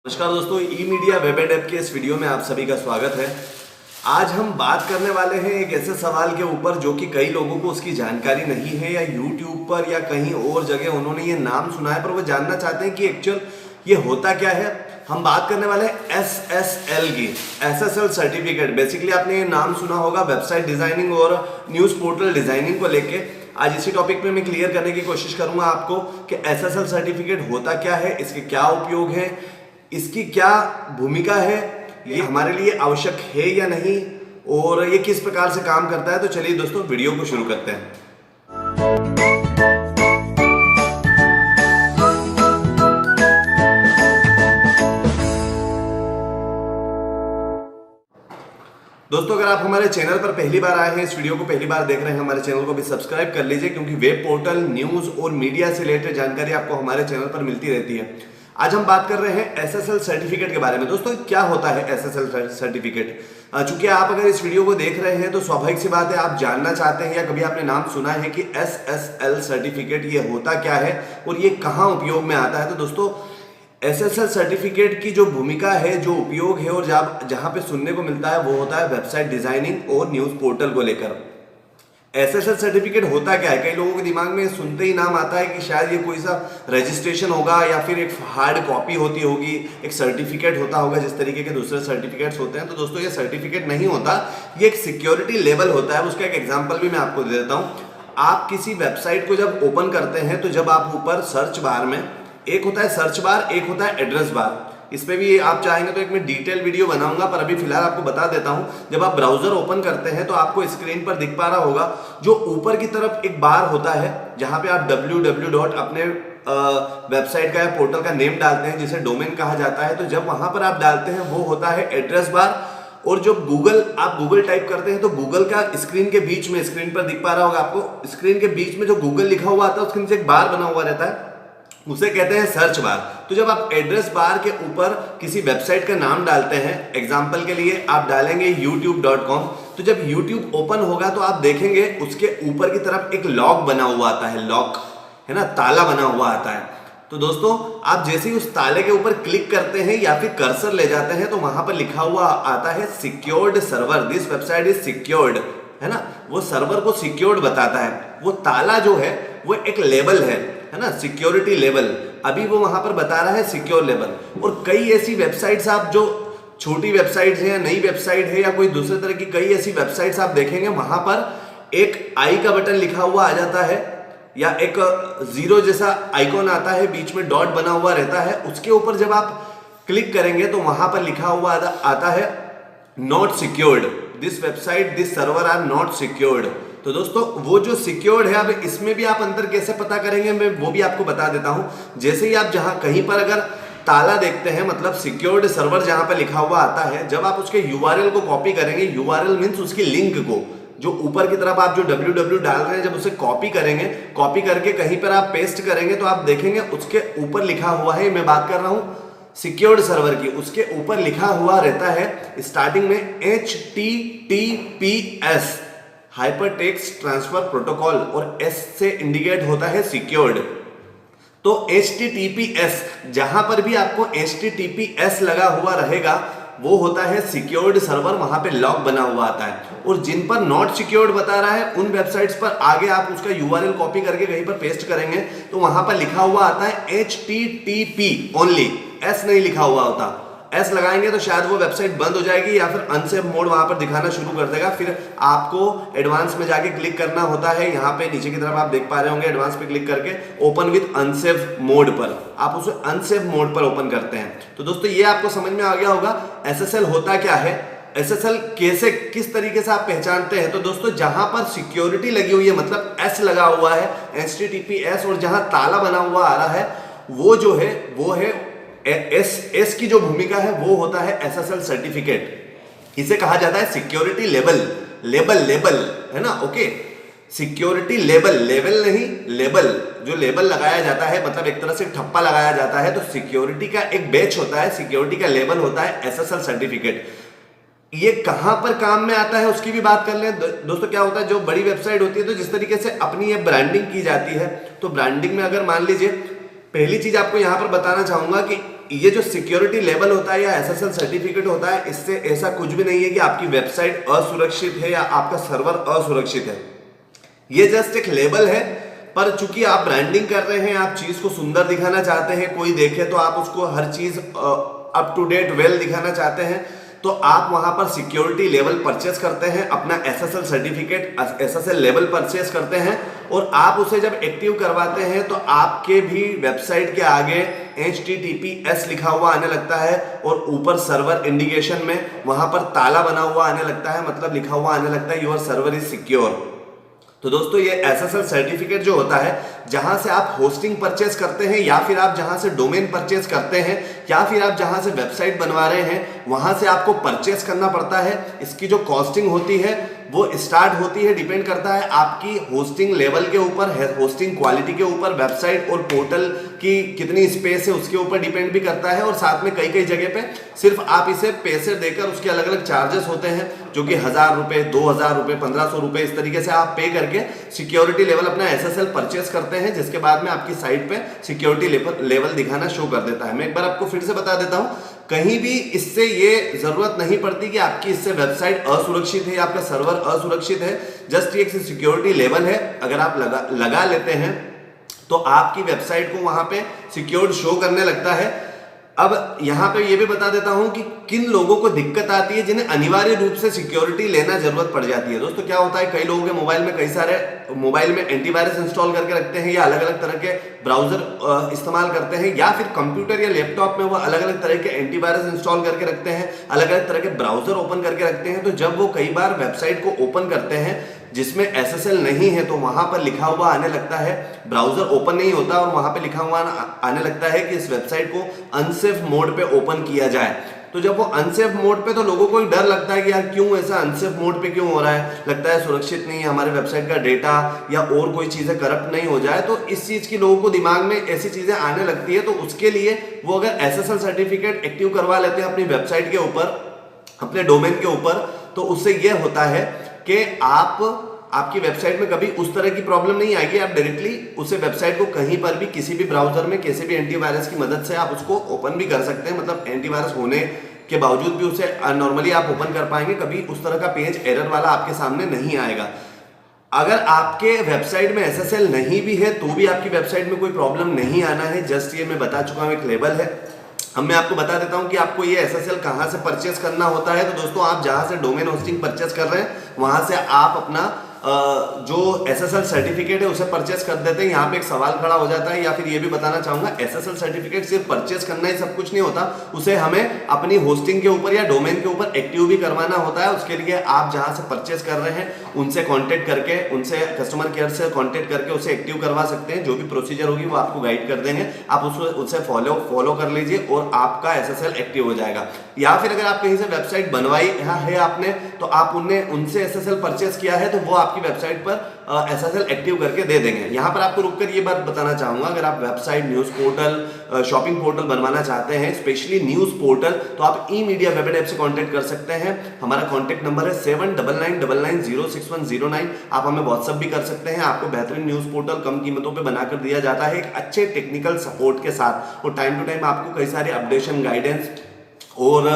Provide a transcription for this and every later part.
नमस्कार दोस्तों, ई media web and app के इस वीडियो में आप सभी का स्वागत है। आज हम बात करने वाले हैं एक ऐसे सवाल के ऊपर जो कि कई लोगों को उसकी जानकारी नहीं है या YouTube पर या कहीं और जगह उन्होंने ये नाम सुना है पर वो जानना चाहते हैं कि एक्चुअल ये होता क्या है। हम बात करने वाले हैं SSL की, SSL सर्टिफिकेट। बेसिकली आपने ये नाम सुना होगा वेबसाइट डिजाइनिंग और न्यूज़ पोर्टल डिजाइनिंग को लेके। आज इसी टॉपिक पे मैं क्लियर करने की कोशिश करूंगा आपको कि SSL सर्टिफिकेट होता क्या है, इसके क्या उपयोग है, इसकी क्या भूमिका है, ये हमारे लिए आवश्यक है या नहीं, और ये किस प्रकार से काम करता है। तो चलिए दोस्तों वीडियो को शुरू करते हैं। दोस्तों अगर आप हमारे चैनल पर पहली बार आए हैं, इस वीडियो को पहली बार देख रहे हैं, हमारे चैनल को भी सब्सक्राइब कर लीजिए क्योंकि वेब पोर्टल, न्यूज और मीडिया से रिलेटेड जानकारी आपको हमारे चैनल पर मिलती रहती है। आज हम बात कर रहे हैं SSL सर्टिफिकेट के बारे में। दोस्तों क्या होता है SSL सर्टिफिकेट? चूंकि आप अगर इस वीडियो को देख रहे हैं तो स्वाभाविक सी बात है आप जानना चाहते हैं या कभी आपने नाम सुना है कि SSL सर्टिफिकेट ये होता क्या है और ये कहाँ उपयोग में आता है। तो दोस्तों SSL सर्टिफिकेट की जो भूमिका है, जो उपयोग है और जहां पे सुनने को मिलता है वो होता है वेबसाइट डिजाइनिंग और न्यूज पोर्टल को लेकर। SSL सर्टिफिकेट होता क्या है? कई लोगों के दिमाग में सुनते ही नाम आता है कि शायद ये कोई सा रजिस्ट्रेशन होगा या फिर एक हार्ड कॉपी होती होगी, एक सर्टिफिकेट होता होगा जिस तरीके के दूसरे सर्टिफिकेट्स होते हैं। तो दोस्तों ये सर्टिफिकेट नहीं होता, ये एक सिक्योरिटी लेवल होता है। उसका एक एग्जांपल भी मैं आपको दे देता हूं। आप किसी वेबसाइट को जब ओपन करते हैं तो जब आप ऊपर सर्च बार में, एक होता है सर्च बार, एक होता है एड्रेस बार। इस पे भी आप चाहेंगे तो एक मैं डिटेल वीडियो बनाऊंगा, पर अभी फिलहाल आपको बता देता हूं। जब आप ब्राउजर ओपन करते हैं तो आपको स्क्रीन पर दिख पा रहा होगा जो ऊपर की तरफ एक बार होता है जहां पे आप www. अपने वेबसाइट का या पोर्टल का नेम डालते हैं जिसे डोमेन कहा जाता है। तो जब वहां पर आप डालते हैं वो होता है एड्रेस बार। और जो आप गूगल टाइप करते हैं तो गूगल का स्क्रीन के बीच में, स्क्रीन पर दिख पा रहा होगा आपको, स्क्रीन के बीच में जो गूगल लिखा हुआ आता है उसके नीचे एक बार बना हुआ रहता है, उसे कहते हैं सर्च बार। तो जब आप एड्रेस बार के ऊपर किसी वेबसाइट का नाम डालते हैं, एग्जांपल के लिए आप डालेंगे youtube.com, तो जब YouTube ओपन होगा तो आप देखेंगे उसके ऊपर की तरफ एक लॉक बना हुआ आता है, लॉक है ना, ताला बना हुआ आता है। तो दोस्तों आप जैसे ही उस ताले के ऊपर क्लिक करते हैं या फिर कर्सर ले जाते हैं तो वहां पर लिखा हुआ आता है secured server, this website is secured, है ना। वो सर्वर को सिक्योर्ड बताता है। वो ताला जो है वो एक लेवल है ना, सिक्योरिटी लेवल। अभी वो वहां पर बता रहा है सिक्योर लेवल। और कई ऐसी वेबसाइट्स, आप जो छोटी वेबसाइट्स है या नई वेबसाइट है या कोई दूसरे तरह की कई ऐसी वेबसाइट्स आप देखेंगे वहां पर एक आई का बटन लिखा हुआ आ जाता है या एक जीरो जैसा आइकॉन आता है, बीच में डॉट बना हुआ रहता है। उसके ऊपर जब आप क्लिक करेंगे तो वहां पर लिखा हुआ आता है not secured, this website, this server are not secured. तो दोस्तों वो जो सिक्योर्ड है, अब इसमें भी आप अंतर कैसे पता करेंगे मैं वो भी आपको बता देता हूं। जैसे ही आप जहां कहीं पर अगर ताला देखते हैं, मतलब सिक्योर्ड सर्वर जहां पर लिखा हुआ आता है, जब आप उसके URL को कॉपी करेंगे, URL मींस उसकी लिंक को, जो ऊपर की तरफ आप जो www डाल रहे हैं, जब उसे कॉपी करेंगे, कॉपी करके कहीं पर आप पेस्ट करेंगे तो आप देखेंगे उसके ऊपर लिखा हुआ है, मैं बात कर रहा हूं सिक्योर्ड सर्वर की, उसके ऊपर लिखा हुआ रहता है स्टार्टिंग में HTTPS, hyper text transfer protocol, और S से इंडिकेट होता है सिक्योर्ड। तो HTTPS, जहां पर भी आपको HTTPS लगा हुआ रहेगा वो होता है सिक्योर्ड सर्वर, वहां पे लॉक बना हुआ आता है। और जिन पर नॉट सिक्योर्ड बता रहा है उन वेबसाइट्स पर आगे आप उसका URL कॉपी करके कहीं पर पेस्ट करेंगे तो वहां पर लिखा हुआ आता है HTTP ओनली, S नहीं लिखा हुआ होता। S लगाएंगे तो शायद वो वेबसाइट बंद हो जाएगी या फिर अनसेफ मोड वहां पर दिखाना शुरू कर देगा। फिर आपको एडवांस में जाके क्लिक करना होता है। यहाँ पे नीचे की तरफ आप देख पा रहे होंगे, एडवांस पे क्लिक करके ओपन विद अनसेफ मोड पर आप उसे अनसेफ मोड पर ओपन करते हैं। तो दोस्तों ये आपको समझ में आ गया होगा SSL होता क्या है, SSL कैसे, किस तरीके से आप पहचानते हैं। तो दोस्तों जहां पर सिक्योरिटी लगी हुई है, मतलब S लगा हुआ है, HTTPS, और जहां ताला बना हुआ आ रहा है वो जो है वो है एस की जो भूमिका है वो होता है SSL सर्टिफिकेट। इसे कहा जाता है सिक्योरिटी लेवल, लेबल है ना, ओके। सिक्योरिटी लेवल नहीं, लेबल, जो लेबल लगाया जाता है, मतलब एक तरह से ठप्पा लगाया जाता है। तो सिक्योरिटी का एक बैच होता है, सिक्योरिटी का लेवल होता है SSL सर्टिफिकेट। ये कहां पर काम में आता है उसकी भी बात कर लें। दोस्तों क्या होता है, जो बड़ी वेबसाइट होती है तो जिस तरीके से अपनी ये ब्रांडिंग की जाती है, तो ब्रांडिंग में अगर मान लीजिए, पहली चीज आपको यहां पर बताना चाहूंगा कि ये जो सिक्योरिटी लेवल होता है या एसएसएल सर्टिफिकेट होता है, इससे ऐसा कुछ भी नहीं है कि आपकी वेबसाइट असुरक्षित है या आपका सर्वर असुरक्षित है। ये जस्ट एक लेबल है, पर चूंकि आप ब्रांडिंग कर रहे हैं, आप चीज को सुंदर दिखाना चाहते हैं, कोई देखे तो आप उसको हर चीज अप टू डेट वेल दिखाना चाहते हैं, तो आप वहां पर सिक्योरिटी लेवल परचेस करते हैं, अपना SSL certificate SSL level purchase करते हैं, और आप उसे जब एक्टिव करवाते हैं तो आपके भी वेबसाइट के आगे HTTPS लिखा हुआ आने लगता है, और ऊपर सर्वर इंडिकेशन में वहां पर ताला बना हुआ आने लगता है, मतलब लिखा हुआ आने लगता है योर सर्वर इज सिक्योर। तो दोस्तों ये एसएसएल सर्टिफिकेट जो होता है, जहां से आप होस्टिंग परचेस करते हैं या फिर आप जहां से डोमेन परचेस करते हैं या फिर आप जहां से वेबसाइट बनवा रहे हैं, वहां से आपको परचेस करना पड़ता है। इसकी जो कॉस्टिंग होती है वो स्टार्ट होती है, डिपेंड करता है आपकी होस्टिंग लेवल के ऊपर, होस्टिंग क्वालिटी के ऊपर, वेबसाइट और पोर्टल की कितनी स्पेस है उसके ऊपर डिपेंड भी करता है, और साथ में कई कई जगह पे सिर्फ आप इसे पैसे देकर उसके अलग अलग चार्जेस होते हैं, जो कि 1000 रुपए, 2000 रुपए, 1500 रुपए, इस तरीके से आप पे करके सिक्योरिटी लेवल अपना एसएसएल परचेस करते हैं, जिसके बाद में आपकी साइट पे सिक्योरिटी लेवल दिखाना शो कर देता है। मैं एक बार आपको फिर से बता देता हूं, कहीं भी इससे ये जरूरत नहीं पड़ती कि आपकी इससे वेबसाइट असुरक्षित है या आपका सर्वर असुरक्षित है। जस्ट एक सिक्योरिटी लेवल है, अगर आप लगा लेते हैं तो आपकी वेबसाइट को वहां पे सिक्योर्ड शो करने लगता है। अब यहां पे ये भी बता देता हूं कि किन लोगों को दिक्कत आती है जिन्हें अनिवार्य रूप से सिक्योरिटी लेना जरूरत पड़ जाती है। दोस्तों क्या होता है, कई लोगों के मोबाइल में कई सारे मोबाइल में एंटीवायरस इंस्टॉल करके रखते हैं, या अलग अलग तरह के ब्राउजर इस्तेमाल करते हैं, या फिर कंप्यूटर या लैपटॉप में वो अलग अलग तरह के एंटीवायरस इंस्टॉल करके रखते हैं, अलग अलग तरह के ब्राउजर ओपन करके रखते हैं। तो जब वो कई बार वेबसाइट को ओपन करते हैं जिसमें एसएसएल नहीं है, तो वहां पर लिखा हुआ आने लगता है, ब्राउजर ओपन नहीं होता और वहां पे लिखा हुआ आने लगता है कि इस वेबसाइट को अनसेफ मोड पे ओपन किया जाए। तो जब वो अनसेफ मोड पे, तो लोगों को डर लगता है कि यार क्यों ऐसा अनसेफ मोड पे क्यों हो रहा है, लगता है सुरक्षित नहीं है, हमारे वेबसाइट का डेटा या और कोई चीजें करप्ट नहीं हो जाए। तो इस चीज की लोगों को दिमाग में ऐसी चीजें आने लगती है। तो उसके लिए वो अगर एसएसएल सर्टिफिकेट एक्टिव करवा लेते हैं अपनी वेबसाइट के ऊपर, अपने डोमेन के ऊपर, तो उससे यह होता है कि आपकी वेबसाइट में कभी उस तरह की प्रॉब्लम नहीं आएगी। आप डायरेक्टली उसे वेबसाइट को कहीं पर भी किसी भी ब्राउजर में किसी भी एंटीवायरस की मदद से आप उसको ओपन भी कर सकते हैं, मतलब एंटीवायरस होने के बावजूद भी उसे नॉर्मली आप ओपन कर पाएंगे। कभी उस तरह का पेज एरर वाला आपके सामने नहीं आएगा। अगर आपके वेबसाइट में एसएसएल नहीं भी है तो भी आपकी वेबसाइट में कोई प्रॉब्लम नहीं आना है। जस्ट ये मैं बता चुका हूं, एक लेवल है। अब मैं आपको बता देता हूं कि आपको ये एसएसएल कहां से परचेस करना होता है। तो दोस्तों आप जहां से डोमेन होस्टिंग परचेस कर रहे हैं, वहां से आप अपना जो एसएसएल सर्टिफिकेट है उसे परचेस कर देते हैं। यहाँ पे एक सवाल खड़ा हो जाता है, या फिर ये भी बताना चाहूंगा, एसएसएल सर्टिफिकेट सिर्फ परचेस करना ही सब कुछ नहीं होता, उसे हमें अपनी होस्टिंग के ऊपर या डोमेन के ऊपर एक्टिव भी करवाना होता है। उसके लिए आप जहां से परचेस कर रहे हैं उनसे कांटेक्ट करके, उनसे कस्टमर केयर से कांटेक्ट करके उसे एक्टिव करवा सकते हैं। जो भी प्रोसीजर होगी वो आपको गाइड कर देंगे, आप उसे फॉलो कर लीजिए और आपका एसएसएल एक्टिव हो जाएगा। या फिर अगर आप कहीं से वेबसाइट बनवाई है आपने, तो आप उनसे एसएसएल परचेस किया है, तो वो आपकी वेबसाइट पर एसएसएल एक्टिव करके दे देंगे। यहां पर आपको रुककर ये बात बताना चाहूंगा, अगर आप website, news portal, shopping portal बनवाना चाहते हैं, स्पेशली न्यूज पोर्टल, तो आप ई मीडिया वेब ऐप से कांटेक्ट कर सकते हैं। हमारा कांटेक्ट नंबर है 7999906109। आप हमें व्हाट्सएप भी कर सकते हैं। आपको बेहतरीन न्यूज पोर्टल कम कीमतों पे बनाकर दिया जाता है, एक अच्छे टेक्निकल सपोर्ट के साथ, और टाइम टू टाइम आपको कई सारे अपडेशन, गाइडेंस और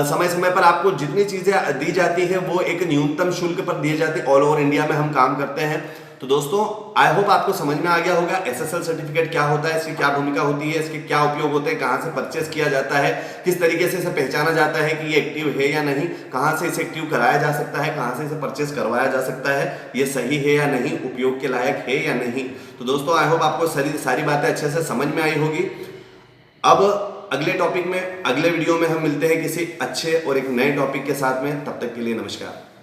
समय समय पर आपको जितनी चीजें दी जाती है वो एक न्यूनतम शुल्क पर दी जाती है। ऑल ओवर इंडिया में हम काम करते हैं। तो दोस्तों आई होप आपको समझ में आ गया होगा एसएसएल सर्टिफिकेट क्या होता है, इसकी क्या भूमिका होती है, इसके क्या उपयोग होते हैं, कहां से परचेस किया जाता है, किस तरीके से इसे पहचाना जाता है कि ये एक्टिव है या नहीं, कहां से इसे एक्टिव कराया जा सकता है, कहां से इसे परचेस करवाया जा सकता है, ये सही है या नहीं, उपयोग के लायक है या नहीं। तो दोस्तों आई होप आपको सारी बातें अच्छे से समझ में आई होगी। अब अगले टॉपिक में, अगले वीडियो में हम मिलते हैं किसी अच्छे और एक नए टॉपिक के साथ में। तब तक के लिए नमस्कार।